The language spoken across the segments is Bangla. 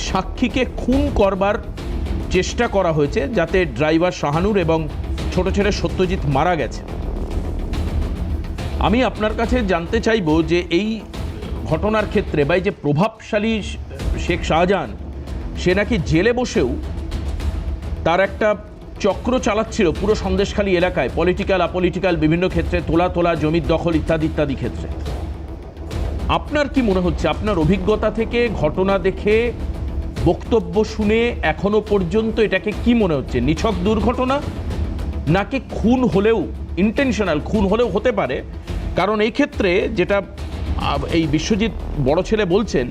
সাক্ষীকে খুন করবার চেষ্টা করা হয়েছে, যাতে ড্রাইভার শাহানুর এবং ছোট ছেলে সত্যজিৎ মারা গেছে। আমি আপনার কাছে জানতে চাইব যে এই ঘটনার ক্ষেত্রে বা এই যে প্রভাবশালী শেখ শাহজাহান, সে নাকি জেলে বসেও তার একটা চক্র চালাচ্ছিল পুরো সন্দেশখালী এলাকায়, পলিটিক্যাল আপলিটিক্যাল বিভিন্ন ক্ষেত্রে, তোলা জমির দখল ইত্যাদি ইত্যাদি ক্ষেত্রে। আপনার কি মনে হচ্ছে, আপনার অভিজ্ঞতা থেকে, ঘটনা দেখে, বক্তব্য শুনে এখনো পর্যন্ত এটাকে কি মনে হচ্ছে? নিছক দুর্ঘটনা নাকি খুন হলেও, ইন্টেনশনাল খুন হলেও হতে পারে? কারণ এই ক্ষেত্রে যেটা এই বিশ্বজিৎ বড় ছেলে বলছেন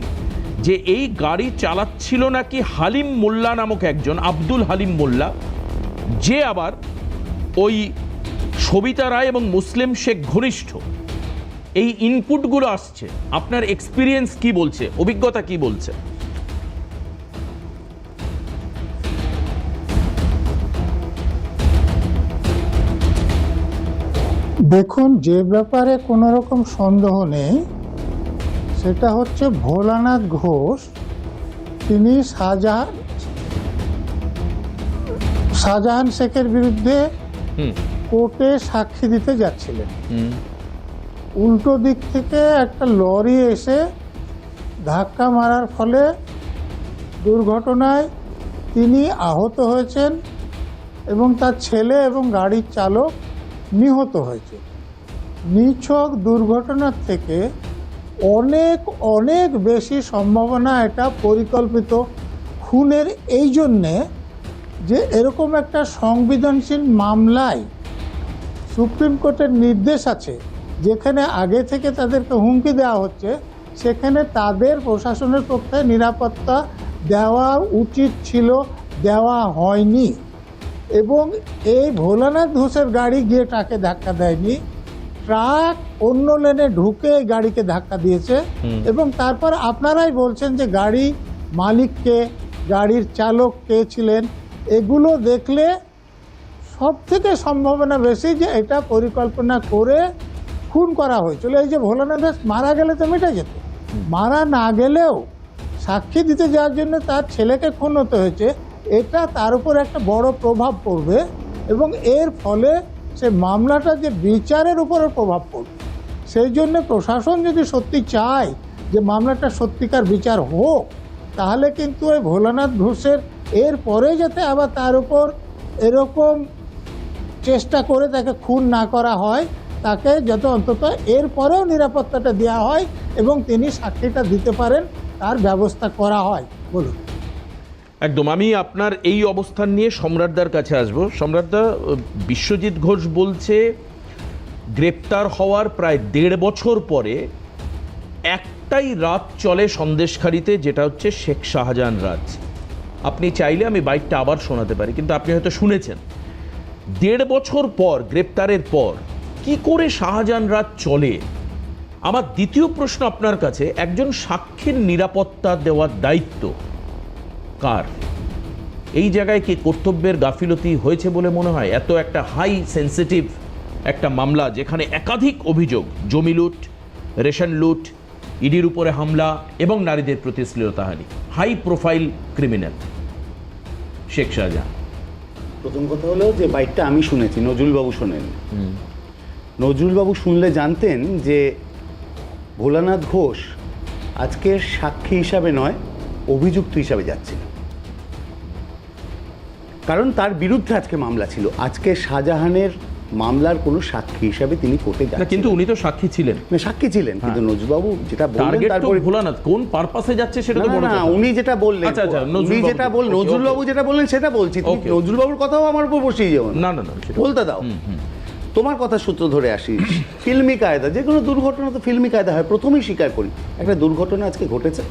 যে এই গাড়ি চালাচ্ছিল নাকি হালিম মোল্লা নামক একজন, আব্দুল হালিম মোল্লা, যে আবার ওই সবিতা রায় এবং মুসলিম শেখ ঘনিষ্ঠ। এই ইনপুটগুলো আসছে, আপনার এক্সপিরিয়েন্স কি বলছে, অভিজ্ঞতা কি বলছে? দেখুন, যে ব্যাপারে কোনো রকম সন্দেহ নেই সেটা হচ্ছে ভোলানাথ ঘোষ, তিনি শাহজাহান শেখের বিরুদ্ধে কোর্টে সাক্ষী দিতে যাচ্ছিলেন। উল্টো দিক থেকে একটা লরি এসে ধাক্কা মারার ফলে দুর্ঘটনায় তিনি আহত হয়েছেন এবং তার ছেলে এবং গাড়ির চালক নিহত হয়েছে। নিছক দুর্ঘটনার থেকে অনেক অনেক বেশি সম্ভাবনা এটা পরিকল্পিত খুনের, এই জন্যে যে এরকম একটা সংবেদনশীল মামলায় সুপ্রিম কোর্টের নির্দেশ আছে, যেখানে আগে থেকে তাদেরকে হুমকি দেওয়া হচ্ছে, সেখানে তাদের প্রশাসনের পক্ষে নিরাপত্তা দেওয়া উচিত ছিল, দেওয়া হয়নি। এবং এই ভোলানাথ ঘোষের গাড়ি গিয়ে ট্রাকে ধাক্কা দেয়নি, ট্রাক অন্য লেনে ঢুকে গাড়িকে ধাক্কা দিয়েছে। এবং তারপর আপনারাই বলছেন যে গাড়ি মালিককে, গাড়ির চালক কে ছিলেন, এগুলো দেখলে সব থেকে সম্ভাবনা বেশি যে এটা পরিকল্পনা করে খুন করা হয়েছিল। এই যে ভোলানাথ দাস মারা গেলে তো মিটে যেত, মারা না গেলেও সাক্ষী দিতে যাওয়ার জন্য তার ছেলেকে খুন হতে হয়েছে, এটা তার উপর একটা বড় প্রভাব পড়বে এবং এর ফলে সে মামলাটা যে বিচারের উপরও প্রভাব পড়বে। সেই জন্য প্রশাসন যদি সত্যি চায় যে মামলাটা সত্যিকার বিচার হোক, তাহলে কিন্তু ওই ভোলানাথ ঘোষের এর পরে যাতে আবার তার উপর এরকম চেষ্টা করে তাকে খুন না করা হয়, তাকে যাতে অন্তত এর পরেও নিরাপত্তাটা দেওয়া হয় এবং তিনি সাক্ষীটা দিতে পারেন, তার ব্যবস্থা করা হয়। বলুন। একদম। আমি আপনার এই অবস্থান নিয়ে সম্রাটদার কাছে আসবো। সম্রাটদা, বিশ্বজিৎ ঘোষ বলছে গ্রেপ্তার হওয়ার প্রায় 1.5 বছর পরে একটাই রাত চলে সন্দেশখালিতে, যেটা হচ্ছে শেখ শাহজাহান রাজ। আপনি চাইলে আমি বাইকটা আবার শোনাতে পারি, কিন্তু আপনি হয়তো শুনেছেন। 1.5 বছর পর, গ্রেপ্তারের পর, কি করে শাহজাহান রাজ চলে? আমার দ্বিতীয় প্রশ্ন আপনার কাছে, একজন সাক্ষীর নিরাপত্তা দেওয়ার দায়িত্ব কার? এই জায়গায় কি কর্তব্যের গাফিলতি হয়েছে বলে মনে হয়? এত একটা হাই সেন্সিটিভ একটা মামলা, যেখানে একাধিক অভিযোগ, জমি লুট, রেশন লুট, ইডির উপরে হামলা এবং নারীদের প্রতি শ্লীলতাহানি, high profile criminal Sheikh Shahjahan. প্রথম কথা হলো যে বাইকটা আমি শুনেছি, নজরুলবাবু শোনেন। নজরুলবাবু শুনলে জানতেন যে ভোলানাথ ঘোষ আজকে সাক্ষী হিসাবে নয়, অভিযুক্ত হিসাবে যাচ্ছিল, কারণ তার বিরুদ্ধে আজকে মামলা ছিল। আজকে শাহজাহানের মামলার কোনো সাক্ষী হিসাবে তিনি কোর্টে যাচ্ছেন। কিন্তু উনি তো সাক্ষী ছিলেন, সাক্ষী ছিলেন, কিন্তু নজরুলবাবু যেটা বললেন তারপরে ভোলানাথ কোন পারপাসে যাচ্ছে সেটা তো বড় কথা। উনি যেটা বললেন, উনি যেটা বললেন, নজরুলবাবু যেটা বললেন সেটা বলছি। নজরুলবাবুর কথাও আমার উপর বসেই যাবেন, না, বলতে দাও। তোমার কথা সূত্র ধরে আসি, ফিল্মি কায়দা, যে কোনো দুর্ঘটনা তো ফিল্মি কায়দা হয়। প্রথমেই স্বীকার করি একটা দুর্ঘটনা আজকে ঘটেছে,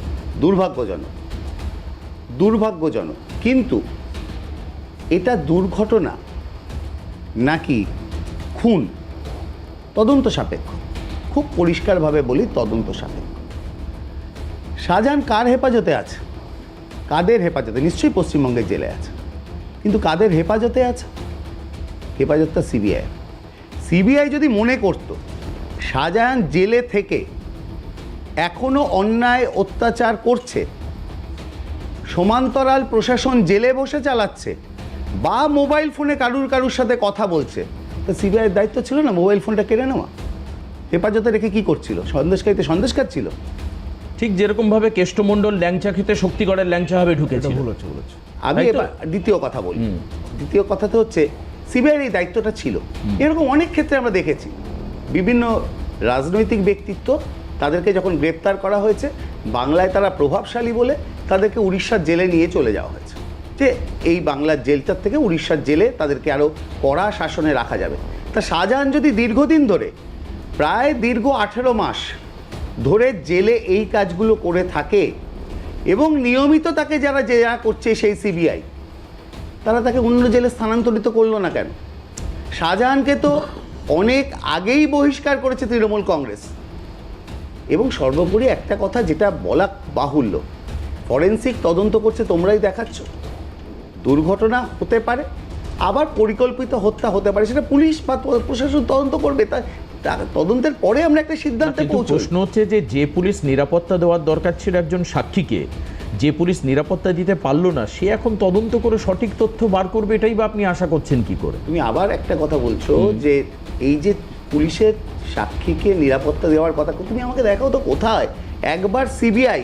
দুর্ভাগ্যজনক। কিন্তু এটা দুর্ঘটনা নাকি খুন, তদন্ত সাপেক্ষ। খুব পরিষ্কারভাবে বলি, তদন্ত সাপেক্ষ। শাহজাহান কার হেফাজতে আছে, কাদের হেফাজতে? নিশ্চয়ই পশ্চিমবঙ্গের জেলে আছে, কিন্তু কাদের হেফাজতে আছে? হেফাজতটা সিবিআই যদি মনে করত শাহজাহান জেলে থেকে এখনো অন্যায় অত্যাচার করছে, সমান্তরাল প্রশাসন জেলে বসে চালাচ্ছে বা মোবাইল ফোনে কারুর সাথে কথা বলছে, তা সিবিআইয়ের দায়িত্ব ছিল না মোবাইল ফোনটা কেড়ে নেওয়া? হেফাজতে রেখে কি করছিল? সন্দেশকারীতে সন্দেশ খাচ্ছিল। ঠিক যেরকমভাবে কেষ্টমণ্ডল ল্যাংচা খেতে শক্তিগড়ের ল্যাংচা হবে ঢুকেছিল। আমি তাই তো? এবার দ্বিতীয় কথা বলি। দ্বিতীয় কথাতে হচ্ছে সিবিআইয়ের এই দায়িত্বটা ছিল। এরকম অনেক ক্ষেত্রে আমরা দেখেছি বিভিন্ন রাজনৈতিক ব্যক্তিত্ব তাদেরকে যখন গ্রেপ্তার করা হয়েছে, বাংলায় তারা প্রভাবশালী বলে তাদেরকে উড়িষ্যার জেলে নিয়ে চলে যাওয়া হয়েছে, যে এই বাংলার জেলটার থেকে উড়িষ্যার জেলে তাদেরকে আরও কড়া শাসনে রাখা যাবে। তা শাহজাহান যদি দীর্ঘদিন ধরে প্রায় দীর্ঘ 18 মাস ধরে জেলে এই কাজগুলো করে থাকে এবং নিয়মিত তাকে যারা জেরা করছে সেই সিবিআই, তারা তাকে অন্য জেলে স্থানান্তরিত করলো না কেন? শাহজাহানকে তো অনেক আগেই বহিষ্কার করেছে তৃণমূল কংগ্রেস। এবং সর্বোপরি একটা কথা যেটা বলা বাহুল্য, ফরেনসিক তদন্ত করছে, তোমরাই দেখাচ্ছ। দুর্ঘটনা হতে পারে, আবার পরিকল্পিত হত্যা হতে পারে, সেটা পুলিশ বা প্রশাসন তদন্ত করবে। তার তদন্তের পরে আমরা একটা সিদ্ধান্তে কিন্তু পৌঁছব। প্রশ্ন হচ্ছে যে পুলিশ নিরাপত্তা দেওয়ার দরকার ছিল একজন সাক্ষীকে, যে পুলিশ নিরাপত্তা দিতে পারলো না, সে এখন তদন্ত করে সঠিক তথ্য বার করবে, এটাই বা আপনি আশা করছেন কি করে? তুমি আবার একটা কথা বলছো যে এই যে পুলিশের সাক্ষীকে নিরাপত্তা দেওয়ার কথা, তুমি আমাকে দেখাও তো কোথায় একবার সিবিআই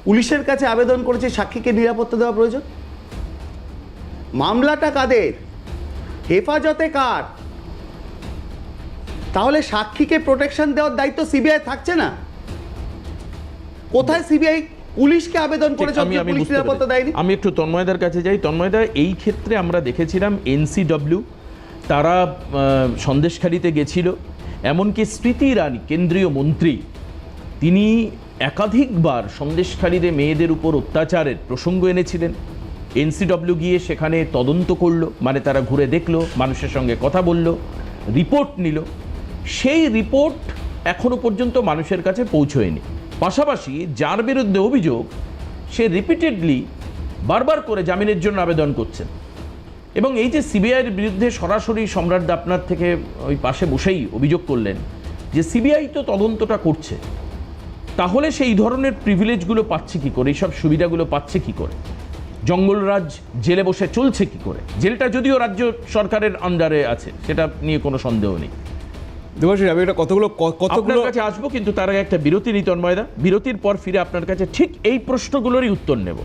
পুলিশের কাছে আবেদন করেছে সাক্ষীকে নিরাপত্তা দেওয়া প্রয়োজন? মামলাটা কাদের? হেফাজতে কার? তাহলে সাক্ষীকে প্রোটেকশন দেওয়ার দায়িত্ব সিবিআই থাকছে না? কোথায় সিবিআই পুলিশকে আবেদন করেছে পুলিশ নিরাপত্তা দেয়নি? আমি একটু তন্ময়দার কাছে যাই। তন্ময়দা, এই ক্ষেত্রে আমরা দেখেছিলাম এনসিডব্লিউ তারা সন্দেশখালিতে গেছিল, এমনকি স্মৃতি ইরানি কেন্দ্রীয় মন্ত্রী তিনি একাধিকবার সন্দেশখালিতে মেয়েদের উপর অত্যাচারের প্রসঙ্গ এনেছিলেন। এনসিডব্লিউ গিয়ে সেখানে তদন্ত করলো, মানে তারা ঘুরে দেখলো, মানুষের সঙ্গে কথা বলল, রিপোর্ট নিল। সেই রিপোর্ট এখনো পর্যন্ত মানুষের কাছে পৌঁছয়নি। পাশাপাশি যার বিরুদ্ধে অভিযোগ, সে রিপিটেডলি বারবার করে জামিনের জন্য আবেদন করছেন। এবং এই যে সিবিআইয়ের বিরুদ্ধে সরাসরি সম্রাট দা আপনার থেকে ওই পাশে বসেই অভিযোগ করলেন যে সিবিআই তো তদন্তটা করছে, তাহলে সেই ধরনের প্রিভিলেজগুলো পাচ্ছে কি করে, এইসব সুবিধাগুলো পাচ্ছে কি করে? জঙ্গলরাজ জেলে বসে চলছে কি করে? জেলটা যদিও রাজ্য সরকারের আন্ডারে আছে, সেটা নিয়ে কোনো সন্দেহ নেই। দেবাশিস, আমি এটা কতগুলো আপনার কাছে আসবো, কিন্তু তার আগে একটা বিরতি নিই তন্ময়দা। বিরতির পর ফিরে আপনার কাছে ঠিক এই প্রশ্নগুলোরই উত্তর নেব।